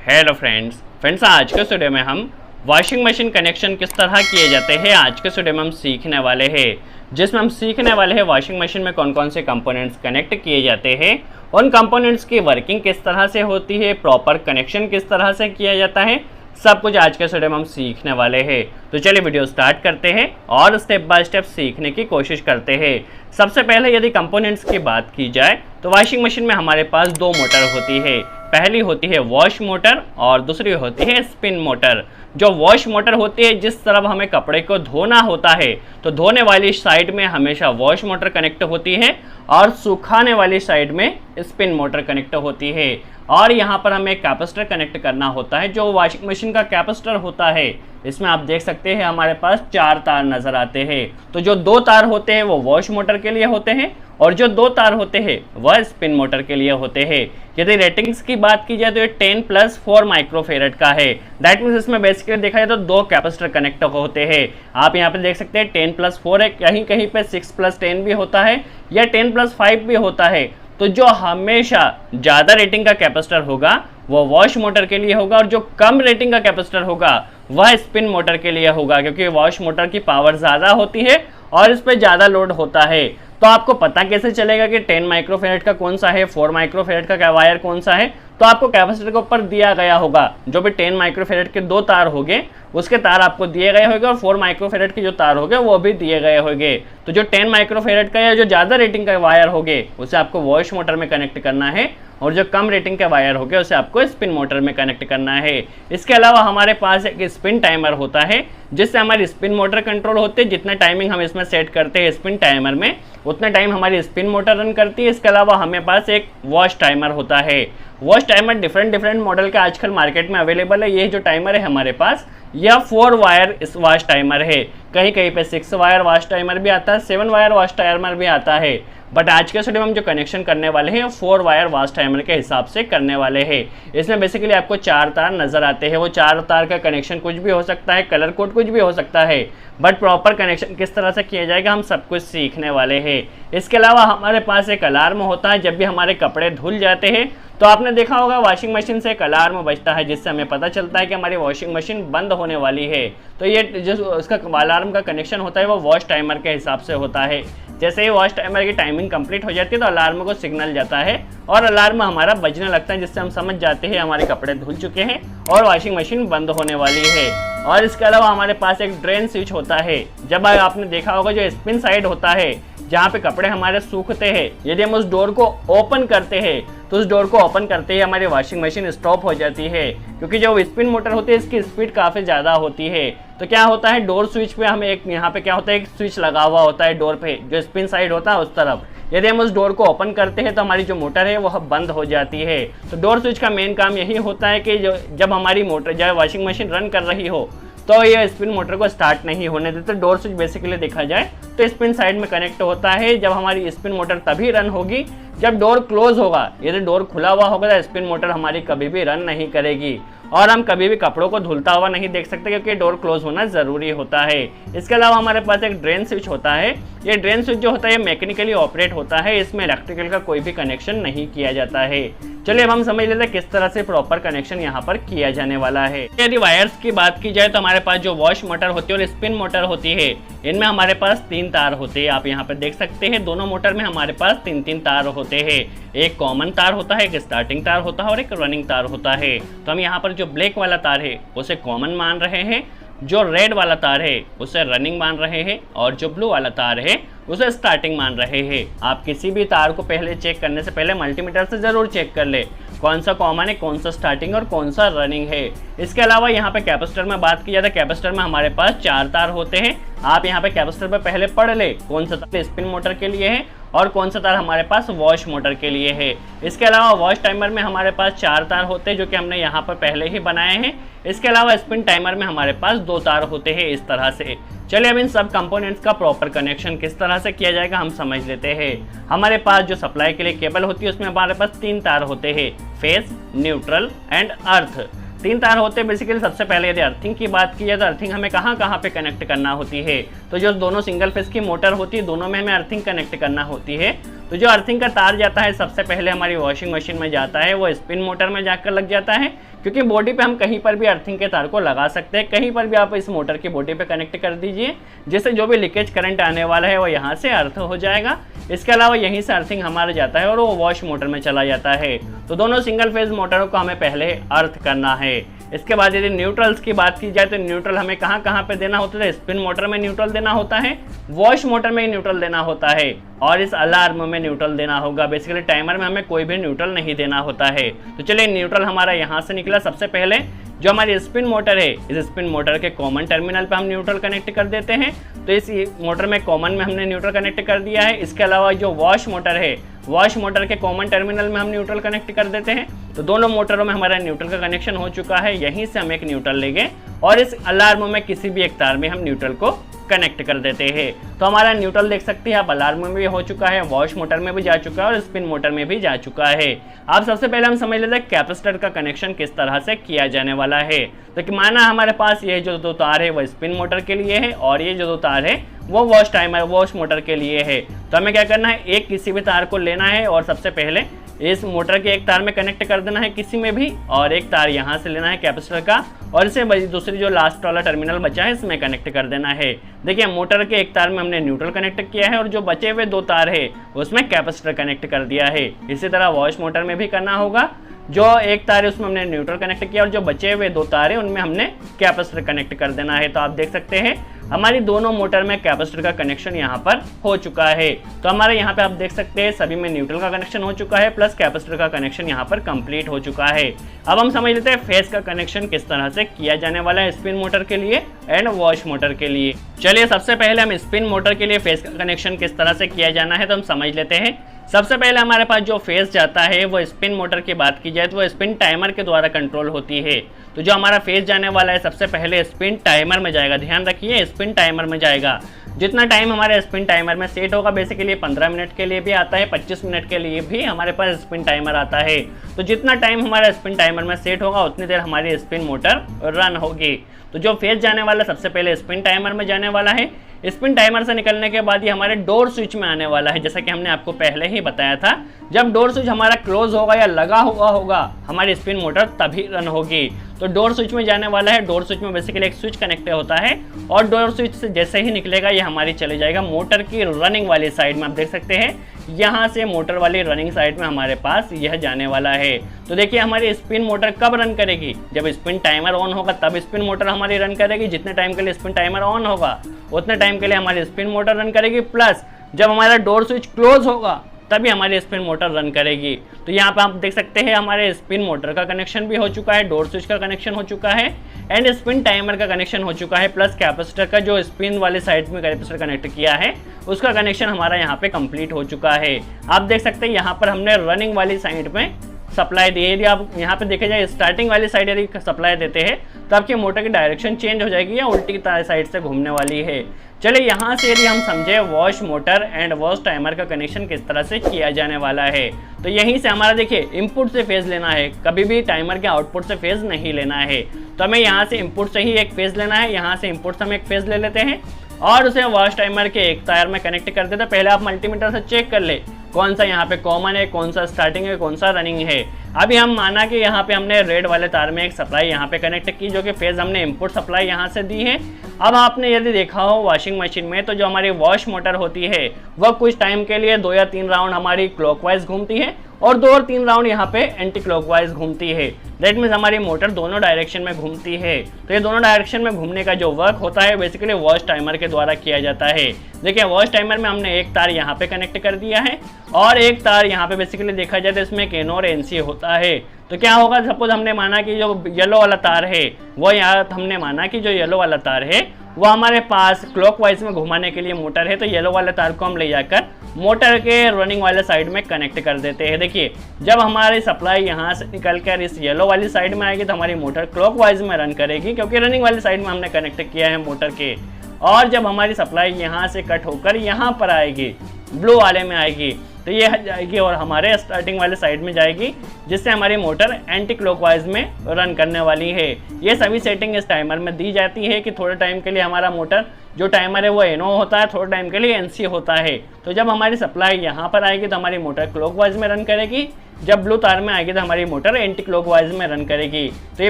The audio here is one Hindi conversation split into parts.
हेलो फ्रेंड्स आज के वीडियो में हम वॉशिंग मशीन कनेक्शन किस तरह किए जाते हैं आज के वीडियो में हम सीखने वाले हैं, जिसमें हम सीखने वाले हैं वॉशिंग मशीन में कौन कौन से कंपोनेंट्स कनेक्ट किए जाते हैं, उन कंपोनेंट्स की वर्किंग किस तरह से होती है, प्रॉपर कनेक्शन किस तरह से किया जाता है, सब कुछ आज के वीडियो में हम सीखने वाले हैं। तो चलिए वीडियो स्टार्ट करते हैं और स्टेप बाय स्टेप सीखने की कोशिश करते हैं। सबसे पहले यदि कंपोनेंट्स की बात की जाए तो वॉशिंग मशीन में हमारे पास दो मोटर होती है। पहली होती है वॉश मोटर और दूसरी होती है स्पिन मोटर। जो वॉश मोटर होती है, जिस तरफ हमें कपड़े को धोना होता है तो धोने वाली साइड में हमेशा वॉश मोटर कनेक्ट होती है और सुखाने वाली साइड में स्पिन मोटर कनेक्ट होती है। और यहाँ पर हमें कैपेसिटर कनेक्ट करना होता है। जो वॉशिंग मशीन का कैपेसिटर होता है, इसमें आप देख सकते हैं हमारे पास 4 तार नजर आते हैं। तो जो 2 तार होते हैं वो वॉश मोटर के लिए होते हैं और जो 2 तार होते हैं वह स्पिन मोटर के लिए होते हैं। यदि रेटिंग्स की बात की जाए तो ये 10+4 माइक्रोफेरेड का है। दैट मीन्स इसमें बेसिकली देखा जाए तो 2 कैपेसिटर कनेक्ट होते हैं। आप यहाँ पे देख सकते हैं 10+4 है, कहीं कहीं पे 6+10 भी होता है या 10+5 भी होता है। तो जो हमेशा ज़्यादा रेटिंग का कैपेसिटर होगा वो वॉश मोटर के लिए होगा और जो कम रेटिंग का कैपेसिटर होगा वह स्पिन मोटर के लिए होगा, क्योंकि वॉश मोटर की पावर ज़्यादा होती है और इस पर ज़्यादा लोड होता है। तो आपको पता कैसे चलेगा कि 10 माइक्रोफेरेड का कौन सा है, 4 माइक्रोफेरेड का वायर कौन सा है? तो आपको कैपेसिटर के ऊपर दिया गया होगा। जो भी 10 माइक्रोफेरेड के 2 तार होंगे उसके तार आपको दिए गए होंगे और 4 माइक्रोफेरेड के जो तार होंगे वो भी दिए गए होंगे। तो जो 10 माइक्रोफेरेड का या जो ज़्यादा रेटिंग का वायर होंगे उसे आपको वॉश मोटर में कनेक्ट करना है और जो कम रेटिंग के वायर होंगे उसे आपको स्पिन मोटर में कनेक्ट करना है। इसके अलावा हमारे पास एक स्पिन टाइमर होता है जिससे हमारी स्पिन मोटर कंट्रोल होती है। जितना टाइमिंग हम इसमें सेट करते हैं स्पिन टाइमर में उतना टाइम हमारी स्पिन मोटर रन करती है। इसके अलावा हमें पास एक वॉश टाइमर होता है। वॉश टाइमर डिफरेंट मॉडल का आजकल मार्केट में अवेलेबल है। ये जो टाइमर है हमारे पास यह 4 वायर वॉश टाइमर है। कहीं कहीं पे 6 वायर वॉश टाइमर भी आता है, 7 वायर वॉश टाइमर भी आता है। बट आज के वीडियो में हम जो कनेक्शन करने वाले हैं 4 वायर वॉश टाइमर के हिसाब से करने वाले हैं। इसमें बेसिकली आपको 4 तार नजर आते हैं। वो 4 तार का कनेक्शन कुछ भी हो सकता है, कलर कोड कुछ भी हो सकता है, बट प्रॉपर कनेक्शन किस तरह से किया जाएगा हम सब कुछ सीखने वाले हैं। इसके अलावा हमारे पास एक अलार्म होता है। जब भी हमारे कपड़े धुल जाते हैं तो आपने देखा होगा वॉशिंग मशीन से एक अलार्म बजता है जिससे हमें पता चलता है कि हमारी वॉशिंग मशीन बंद होने वाली है। तो ये जो उसका अलार्म का कनेक्शन होता है वो वॉश टाइमर के हिसाब से होता है। जैसे ही वॉश टाइमर की टाइमिंग कंप्लीट हो जाती है तो अलार्म को सिग्नल जाता है और अलार्म हमारा बजने लगता है, जिससे हम समझ जाते हैं हमारे कपड़े धुल चुके हैं और वॉशिंग मशीन बंद होने वाली है। और इसके अलावा हमारे पास एक ड्रेन स्विच होता है। जब आपने देखा होगा जो स्पिन साइड होता है जहाँ पे कपड़े हमारे सूखते हैं, यदि हम उस डोर को ओपन करते हैं तो उस डोर को ओपन करते ही हमारी वॉशिंग मशीन स्टॉप हो जाती है, क्योंकि जो स्पिन मोटर होती है इसकी स्पीड काफ़ी ज़्यादा होती है। तो क्या होता है डोर स्विच पे हमें एक यहाँ पे क्या होता है एक स्विच लगा हुआ होता है डोर पे, जो स्पिन साइड होता है उस तरफ। यदि हम उस डोर को ओपन करते हैं तो हमारी जो मोटर है वह बंद हो जाती है। तो डोर स्विच का मेन काम यही होता है कि जब हमारी मोटर जब वॉशिंग मशीन रन कर रही हो तो ये स्पिन मोटर को स्टार्ट नहीं होने देते। डोर स्विच बेसिकली देखा जाए तो स्पिन साइड में कनेक्ट होता है। जब हमारी स्पिन मोटर तभी रन होगी जब डोर क्लोज होगा। यदि डोर खुला हुआ होगा तो स्पिन मोटर हमारी कभी भी रन नहीं करेगी और हम कभी भी कपड़ों को धुलता हुआ नहीं देख सकते, क्योंकि डोर क्लोज होना ज़रूरी होता है। इसके अलावा हमारे पास एक ड्रेन स्विच होता है। ये ड्रेन स्विच जो होता है ये मैकेनिकली ऑपरेट होता है। इसमें इलेक्ट्रिकल का कोई भी कनेक्शन नहीं किया जाता है। चलिए अब हम समझ लेते हैं किस तरह से प्रॉपर कनेक्शन यहाँ पर किया जाने वाला है। यदि वायर्स की बात की जाए तो हमारे पास जो वॉश मोटर होती है और स्पिन मोटर होती है इनमें हमारे पास 3 तार होते हैं। आप यहाँ पर देख सकते हैं दोनों मोटर में हमारे पास 3 तार होते हैं। एक कॉमन तार होता है, एक स्टार्टिंग तार होता है और एक रनिंग तार होता है। तो हम यहाँ पर जो ब्लैक वाला तार है उसे कॉमन मान रहे हैं, जो रेड वाला तार है उसे रनिंग मान रहे हैं और जो ब्लू वाला तार है उसे स्टार्टिंग मान रहे हैं। आप किसी भी तार को पहले चेक करने से पहले मल्टीमीटर से ज़रूर चेक कर ले कौन सा कॉमन है, कौन सा स्टार्टिंग और कौन सा रनिंग है। इसके अलावा यहाँ पे कैपेसिटर में बात की जाए तो कैपेसिटर में हमारे पास 4 तार होते हैं। आप यहाँ पे कैपेसिटर पे पहले पढ़ ले कौन सा तार स्पिन मोटर के लिए है और कौन सा तार हमारे पास वॉश मोटर के लिए है। इसके अलावा वॉश टाइमर में हमारे पास 4 तार होते हैं जो कि हमने यहाँ पर पहले ही बनाए हैं। इसके अलावा स्पिन टाइमर में हमारे पास 2 तार होते हैं इस तरह से। चलिए अब इन सब कंपोनेंट्स का प्रॉपर कनेक्शन किस तरह से किया जाएगा हम समझ लेते हैं। हमारे पास जो सप्लाई के लिए केबल होती है उसमें हमारे पास 3 तार होते हैं, फेस, न्यूट्रल एंड अर्थ। 3 तार होते हैं। बेसिकली सबसे पहले यदि अर्थिंग की बात की जाए तो अर्थिंग हमें कहाँ पे कनेक्ट करना होती है। तो जो दोनों सिंगल फेस की मोटर होती है दोनों में हमें अर्थिंग कनेक्ट करना होती है। तो जो अर्थिंग का तार जाता है सबसे पहले हमारी वॉशिंग मशीन में जाता है, वो स्पिन मोटर में जाकर लग जाता है। क्योंकि बॉडी पे हम कहीं पर भी अर्थिंग के तार को लगा सकते हैं, कहीं पर भी आप इस मोटर की बॉडी पे कनेक्ट कर दीजिए, जिससे जो भी लीकेज करंट आने वाला है वो यहाँ से अर्थ हो जाएगा। इसके अलावा यहीं से अर्थिंग हमारा जाता है और वो वॉश मोटर में चला जाता है। तो दोनों सिंगल फेज मोटरों को हमें पहले अर्थ करना है। इसके बाद यदि न्यूट्रल्स की बात की जाए तो न्यूट्रल हमें कहाँ कहाँ पे देना होता है, स्पिन मोटर में न्यूट्रल देना होता है, वॉश मोटर में न्यूट्रल देना होता है, और इस अलार्म में न्यूट्रल देना होगा। बेसिकली टाइमर में हमें कोई भी न्यूट्रल नहीं देना होता है। तो चलिए न्यूट्रल हमारा यहाँ से निकला। सबसे पहले जो हमारी स्पिन मोटर है, इस स्पिन मोटर के कॉमन टर्मिनल पे हम न्यूट्रल कनेक्ट कर देते हैं। तो इस मोटर में कॉमन में हमने न्यूट्रल कनेक्ट कर दिया है। इसके अलावा जो वॉश मोटर है, वॉश मोटर के कॉमन टर्मिनल में हम न्यूट्रल कनेक्ट कर देते हैं। तो दोनों मोटरों में हमारा न्यूट्रल का कनेक्शन हो चुका है। यहीं से हम एक न्यूट्रल लेंगे और इस अलार्म में किसी भी एक तार में हम न्यूट्रल को कनेक्ट कर देते हैं। तो हमारा न्यूट्रल देख सकते हैं आप, अलार्म में भी हो चुका है, वॉश मोटर में भी जा चुका है और स्पिन मोटर में भी जा चुका है। अब सबसे पहले हम समझ लेते हैं कैपेसिटर का कनेक्शन किस तरह से किया जाने वाला है। तो कि माना हमारे पास ये जो दो तार है वो स्पिन मोटर के लिए है और ये जो दो तार है वो वॉश मोटर के लिए है। तो हमें क्या करना है, एक किसी भी तार को लेना है और सबसे पहले इस मोटर के एक तार में कनेक्ट कर देना है किसी में भी, और एक तार यहाँ से लेना है कैपेसिटर का और इसे दूसरी जो लास्ट वाला टर्मिनल बचा है इसमें कनेक्ट कर देना है। देखिए मोटर के एक तार में हमने न्यूट्रल कनेक्ट किया है और जो बचे हुए दो तार है उसमें कैपेसिटर कनेक्ट कर दिया है। इसी तरह वॉश मोटर में भी करना होगा। जो एक तार है उसमें हमने न्यूट्रल कनेक्ट किया और जो बचे हुए दो तार है उनमें हमने कैपेसिटर कनेक्ट कर देना है। तो आप देख सकते हैं हमारी दोनों मोटर में कैपेसिटर का कनेक्शन यहाँ पर हो चुका है। तो हमारे यहाँ पे आप देख सकते हैं सभी में न्यूट्रल का कनेक्शन हो चुका है प्लस कैपेसिटर का कनेक्शन यहाँ पर कंप्लीट हो चुका है। अब हम समझ लेते हैं फेज का कनेक्शन किस तरह से किया जाने वाला है स्पिन मोटर के लिए एंड वॉश मोटर के लिए। चलिए सबसे पहले हम स्पिन मोटर के लिए फेज का कनेक्शन किस तरह से किया जाना है तो हम समझ लेते हैं। सबसे पहले हमारे पास जो फेज जाता है वो स्पिन मोटर की बात की जाए तो वो स्पिन टाइमर के द्वारा कंट्रोल होती है। तो जो हमारा फेज जाने वाला है सबसे पहले स्पिन टाइमर में जाएगा। ध्यान रखिए स्पिन टाइमर में जाएगा। जितना टाइम हमारे स्पिन टाइमर में सेट होगा, बेसिकली 15 मिनट के लिए भी आता है, 25 मिनट के लिए भी हमारे पास स्पिन टाइमर आता है। तो जितना टाइम हमारा स्पिन टाइमर में सेट होगा उतनी देर हमारी स्पिन मोटर रन होगी। तो जो फेज जाने वाला सबसे पहले स्पिन टाइमर में जाने वाला है। स्पिन टाइमर से निकलने के बाद ये हमारे डोर स्विच में आने वाला है। जैसा कि हमने आपको पहले ही बताया था, जब डोर स्विच हमारा क्लोज होगा या लगा हुआ होगा हमारी स्पिन मोटर तभी रन होगी। तो डोर स्विच में जाने वाला है। डोर स्विच में बेसिकली एक स्विच कनेक्ट होता है और डोर स्विच से जैसे ही निकलेगा ये हमारी चले जाएगा मोटर की रनिंग वाली साइड में। आप देख सकते हैं यहाँ से मोटर वाली रनिंग साइड में हमारे पास यह जाने वाला है। तो देखिए हमारी स्पिन मोटर कब रन करेगी, जब स्पिन टाइमर ऑन होगा तब स्पिन मोटर हमारी रन करेगी। जितने टाइम के लिए स्पिन टाइमर ऑन होगा उतने टाइम के लिए हमारी स्पिन मोटर रन करेगी, प्लस जब हमारा डोर स्विच क्लोज होगा तभी हमारी स्पिन मोटर रन करेगी। तो यहाँ पे आप देख सकते हैं हमारे स्पिन मोटर का कनेक्शन भी हो चुका है, डोर स्विच का कनेक्शन हो चुका है एंड स्पिन टाइमर का कनेक्शन हो चुका है, प्लस कैपेसिटर का जो स्पिन वाले साइड में कैपेसिटर कनेक्ट किया है उसका कनेक्शन हमारा यहाँ पे कंप्लीट हो चुका है। आप देख सकते हैं यहाँ पर हमने रनिंग वाली साइड में सप्लाई दी है। यदि आप यहाँ पे देखे जाए स्टार्टिंग वाली साइड यदि सप्लाई देते हैं तो आपकी मोटर की डायरेक्शन चेंज हो जाएगी या उल्टी साइड से घूमने वाली है। चलिए यहाँ से यदि हम समझे wash motor and wash timer का कनेक्शन किस तरह से किया जाने वाला है, तो यहीं से हमारा देखिए इनपुट से फेज लेना है, कभी भी टाइमर के आउटपुट से फेज नहीं लेना है। तो हमें यहाँ से इनपुट से ही एक फेज लेना है। यहाँ से इनपुट से हम एक फेज ले लेते हैं और उसे वॉश टाइमर के एक तार में कनेक्ट कर देते हैं। पहले आप मल्टीमीटर से चेक कर ले कौन सा यहाँ पे कॉमन है, कौन सा स्टार्टिंग है, कौन सा रनिंग है। अभी हम माना कि यहाँ पे हमने रेड वाले तार में एक सप्लाई यहाँ पे कनेक्ट की जो कि फेज हमने इनपुट सप्लाई यहाँ से दी है। अब आपने यदि देखा हो वॉशिंग मशीन में तो जो हमारी वॉश मोटर होती है वह कुछ टाइम के लिए 2 या 3 राउंड हमारी क्लॉकवाइज घूमती है और 2 और 3 राउंड यहाँ पे एंटी क्लॉकवाइज घूमती है। दैट मीन्स हमारी मोटर दोनों डायरेक्शन में घूमती है। तो ये दोनों डायरेक्शन में घूमने का जो वर्क होता है बेसिकली वॉश टाइमर के द्वारा किया जाता है। देखिए वॉश टाइमर में हमने एक तार यहाँ पे कनेक्ट कर दिया है और एक तार यहाँ पे बेसिकली देखा जाए तो इसमें एक एनो और एनसी होता है। तो क्या होगा, सपोज हमने माना कि जो येलो वाला तार है वो यहाँ हमने माना कि जो येलो वाला तार है वो हमारे पास क्लॉकवाइज में घुमाने के लिए मोटर है। तो येलो वाले तार को हम ले जाकर मोटर के रनिंग वाले साइड में कनेक्ट कर देते हैं। देखिए जब हमारी सप्लाई यहाँ से निकल कर इस येलो वाली साइड में आएगी तो हमारी मोटर क्लॉकवाइज में रन करेगी क्योंकि रनिंग वाली साइड में हमने कनेक्ट किया है मोटर के। और जब हमारी सप्लाई यहाँ से कट होकर यहाँ पर आएगी ब्लू वाले में आएगी तो ये जाएगी और हमारे स्टार्टिंग वाले साइड में जाएगी जिससे हमारी मोटर एंटी क्लॉकवाइज में रन करने वाली है। ये सभी सेटिंग इस टाइमर में दी जाती है कि थोड़े टाइम के लिए हमारा मोटर जो टाइमर है वो NO होता है, थोड़े टाइम के लिए NC होता है। तो जब हमारी सप्लाई यहाँ पर आएगी तो हमारी मोटर क्लॉकवाइज में रन करेगी, जब ब्लू तार में आएगी तो हमारी मोटर एंटी क्लॉकवाइज में रन करेगी। तो ये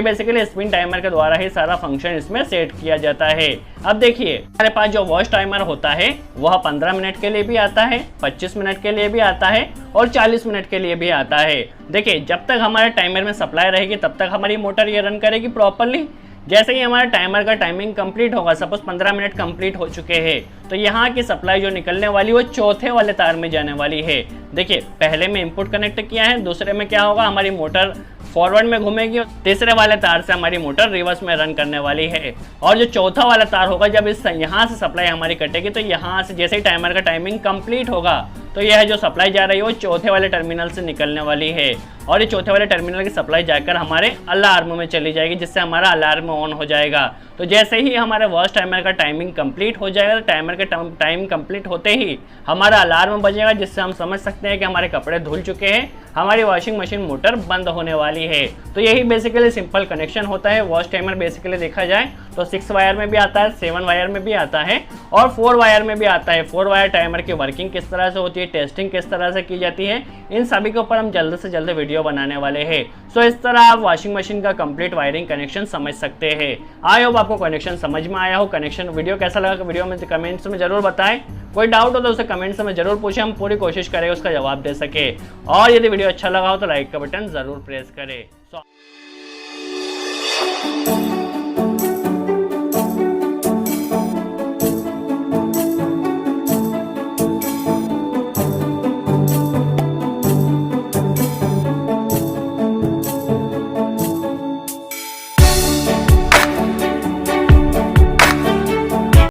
बेसिकली स्पिन टाइमर के द्वारा ही सारा फंक्शन इसमें सेट किया जाता है। अब देखिए हमारे पास जो वॉश टाइमर होता है वह 15 मिनट के लिए भी आता है, 25 मिनट के लिए भी आता है और 40 मिनट के लिए भी आता है। देखिए जब तक हमारे टाइमर में सप्लाई रहेगी तब तक हमारी मोटर ये रन करेगी प्रॉपरली। जैसे ही हमारा टाइमर का टाइमिंग कंप्लीट होगा, सपोज 15 मिनट कंप्लीट हो चुके हैं, तो यहाँ की सप्लाई जो निकलने वाली वो चौथे वाले तार में जाने वाली है। देखिए पहले में इनपुट कनेक्ट किया है, दूसरे में क्या होगा, हमारी मोटर फॉरवर्ड में घूमेगी और तीसरे वाले तार से हमारी मोटर रिवर्स में रन करने वाली है। और जो चौथा वाला तार होगा, जब इस यहाँ से सप्लाई हमारी कटेगी तो यहाँ से जैसे ही टाइमर का टाइमिंग कंप्लीट होगा तो यह जो सप्लाई जा रही है वो चौथे वाले टर्मिनल से निकलने वाली है और ये चौथे वाले टर्मिनल की सप्लाई जाकर हमारे अलार्म में चली जाएगी, जिससे हमारा अलार्म ऑन हो जाएगा। तो जैसे ही हमारे वॉश टाइमर का टाइमिंग कंप्लीट हो जाएगा तो टाइमर के टाइम कंप्लीट होते ही हमारा अलार्म बजेगा, जिससे हम समझ सकते हैं कि हमारे कपड़े धुल चुके हैं, हमारी वॉशिंग मशीन मोटर बंद होने वाली है। तो यही बेसिकली सिंपल कनेक्शन होता है। वॉश टाइमर बेसिकली देखा जाए तो 6 वायर में भी आता है, 7 वायर में भी आता है और 4 वायर में भी आता है। 4 वायर टाइमर की वर्किंग किस तरह से होती है, टेस्टिंग किस तरह से की जाती है, इन सभी के ऊपर हम जल्द से जल्द वीडियो बनाने वाले हैं। सो इस तरह आप वॉशिंग मशीन का कंप्लीट वायरिंग कनेक्शन समझ सकते हैं। आई होप आपको कनेक्शन समझ में आया हो। कनेक्शन वीडियो कैसा लगा वीडियो में कमेंट्स में जरूर बताएं। कोई डाउट हो तो उसे कमेंट्स में जरूर पूछें, हम पूरी कोशिश करेंगे उसका जवाब दे सके। और यदि वीडियो अच्छा लगा हो तो लाइक का बटन जरूर प्रेस करें।